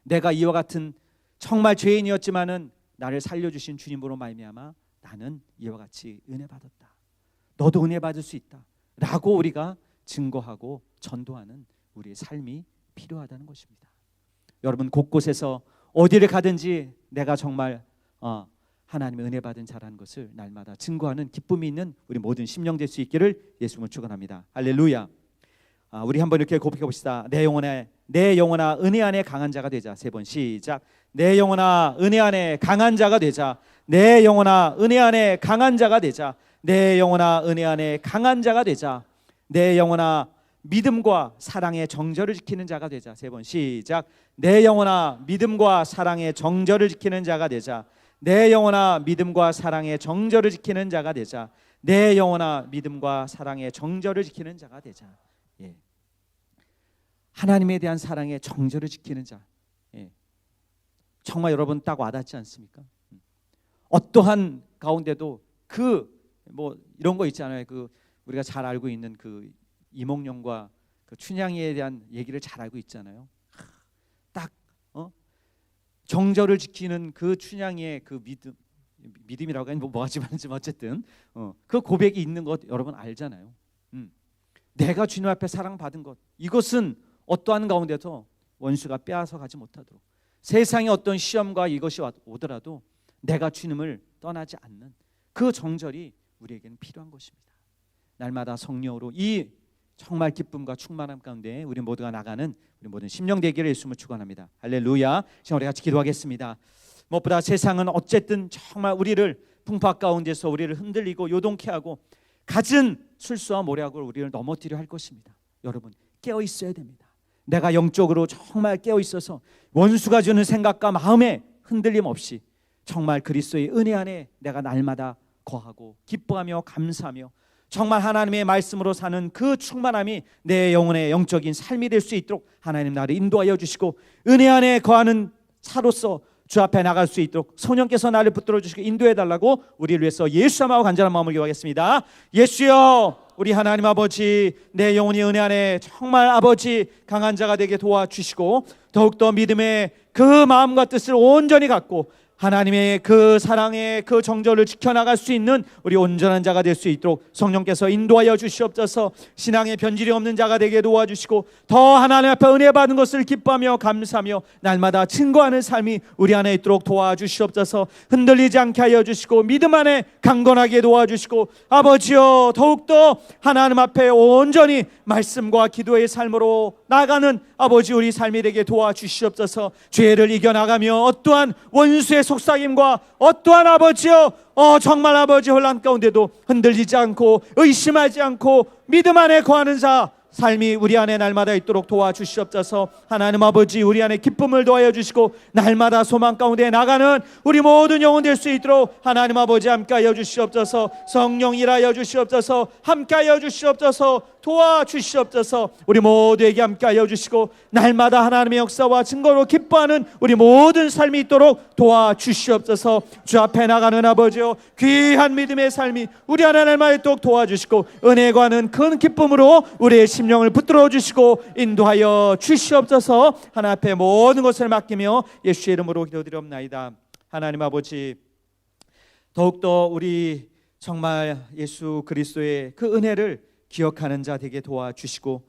내가 이와 같은 정말 죄인이었지만은 나를 살려주신 주님으로 말미암아 나는 이와 같이 은혜 받았다. 너도 은혜 받을 수 있다. 라고 우리가 증거하고 전도하는 우리의 삶이 필요하다는 것입니다. 여러분 곳곳에서 어디를 가든지 내가 정말 하나님의 은혜 받은 자라는 것을 날마다 증거하는 기쁨이 있는 우리 모든 심령 될 수 있기를 예수님을 축원합니다. 할렐루야. 우리 한번 이렇게 고백해 봅시다. 내 영혼아 은혜 안에 강한 자가 되자. 세 번 시작. 내 영혼아 은혜 안에 강한 자가 되자. 내 영혼아 은혜 안에 강한 자가 되자. 내 영혼아 은혜 안에 강한 자가 되자. 내 영혼아 믿음과 사랑의 정절을 지키는 자가 되자. 세 번 시작. 내 영혼아 믿음과 사랑의 정절을 지키는 자가 되자. 내 영혼아 믿음과 사랑의 정절을 지키는 자가 되자. 내 영혼아 믿음과 사랑의 정절을 지키는 자가 되자. 하나님에 대한 사랑의 정절을 지키는 자. 정말 여러분 딱 와닿지 않습니까? 어떠한 가운데도 이런 거 있잖아요. 우리가 잘 알고 있는 그 이몽룡과 그 춘향이에 대한 얘기를 잘 알고 있잖아요. 딱 정절을 지키는 그 춘향이의 그 믿음이라고 하니 뭐가 지만지만 어쨌든 그 고백이 있는 것 여러분 알잖아요. 내가 주님 앞에 사랑받은 것, 이것은 어떠한 가운데서 원수가 빼앗아 가지 못하도록 세상의 어떤 시험과 이것이 오더라도 내가 주님을 떠나지 않는 그 정절이 우리에게는 필요한 것입니다. 날마다 성령으로 이 정말 기쁨과 충만함 가운데 우리 모두가 나가는 우리 모든 심령 되기를 예수님을 축원합니다. 할렐루야. 지금 우리 같이 기도하겠습니다. 무엇보다 세상은 어쨌든 정말 우리를 풍파 가운데서 우리를 흔들리고 요동케 하고 갖은 술수와 모략으로 우리를 넘어뜨려 할 것입니다. 여러분 깨어 있어야 됩니다. 내가 영적으로 정말 깨어 있어서 원수가 주는 생각과 마음에 흔들림 없이 정말 그리스도의 은혜 안에 내가 날마다 거하고 기뻐하며 감사하며 정말 하나님의 말씀으로 사는 그 충만함이 내 영혼의 영적인 삶이 될 수 있도록 하나님 나를 인도하여 주시고 은혜 안에 거하는 차로서 주 앞에 나갈 수 있도록 성령께서 나를 붙들어 주시고 인도해 달라고 우리를 위해서 예수님하고 간절한 마음을 기도하겠습니다. 예수여, 우리 하나님 아버지, 내 영혼이 은혜 안에 정말 아버지 강한 자가 되게 도와주시고 더욱더 믿음의 그 마음과 뜻을 온전히 갖고 하나님의 그 사랑의 그 정절을 지켜나갈 수 있는 우리 온전한 자가 될 수 있도록 성령께서 인도하여 주시옵소서. 신앙의 변질이 없는 자가 되게 도와주시고 더 하나님 앞에 은혜 받은 것을 기뻐하며 감사하며 날마다 증거하는 삶이 우리 안에 있도록 도와주시옵소서. 흔들리지 않게 하여 주시고 믿음 안에 강건하게 도와주시고 아버지여, 더욱더 하나님 앞에 온전히 말씀과 기도의 삶으로 나가는 아버지 우리 삶이 되게 도와주시옵소서. 죄를 이겨나가며 어떠한 원수의 속삭임과 어떠한 아버지여 정말 아버지 혼란 가운데도 흔들리지 않고 의심하지 않고 믿음 안에 거하는 자 삶이 우리 안에 날마다 있도록 도와주시옵소서. 하나님 아버지, 우리 안에 기쁨을 더하여 주시고 날마다 소망 가운데 나가는 우리 모든 영혼 될 수 있도록 하나님 아버지 함께하여 주시옵소서. 성령 일하여 주시옵소서. 함께하여 주시옵소서. 도와주시옵소서. 우리 모두에게 함께하여 주시고 날마다 하나님의 역사와 증거로 기뻐하는 우리 모든 삶이 있도록 도와주시옵소서. 주 앞에 나가는 아버지여, 귀한 믿음의 삶이 우리 안에 날마다 있도록 도와주시고 은혜과는 큰 기쁨으로 우리의 심령을 붙들어 주시고 인도하여 주시옵소서. 하나님 앞에 모든 것을 맡기며 예수의 이름으로 기도드리옵나이다. 하나님 아버지, 더욱더 우리 정말 예수 그리스도의 그 은혜를 기억하는 자 되게 도와주시고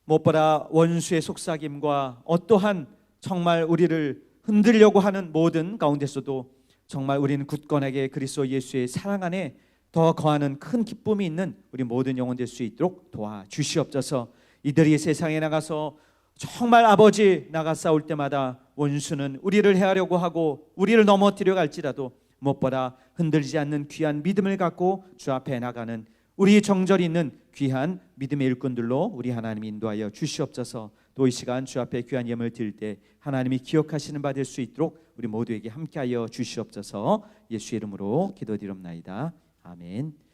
무엇보다 원수의 속삭임과 어떠한 정말 우리를 흔들려고 하는 모든 가운데서도 정말 우리는 굳건하게 그리스도 예수의 사랑 안에 더 거하는 큰 기쁨이 있는 우리 모든 영혼 될 수 있도록 도와주시옵소서. 이들이 세상에 나가서 정말 아버지 나가 싸울 때마다 원수는 우리를 해하려고 하고 우리를 넘어뜨려 갈지라도 무엇보다 흔들리지 않는 귀한 믿음을 갖고 주 앞에 나가는 우리 정절이 있는 귀한 믿음의 일꾼들로 우리 하나님 인도하여 주시옵소서. 또 이 시간 주 앞에 귀한 예물을 드릴 때 하나님이 기억하시는 바 될 수 있도록 우리 모두에게 함께하여 주시옵소서. 예수의 이름으로 기도드리옵나이다. 아멘.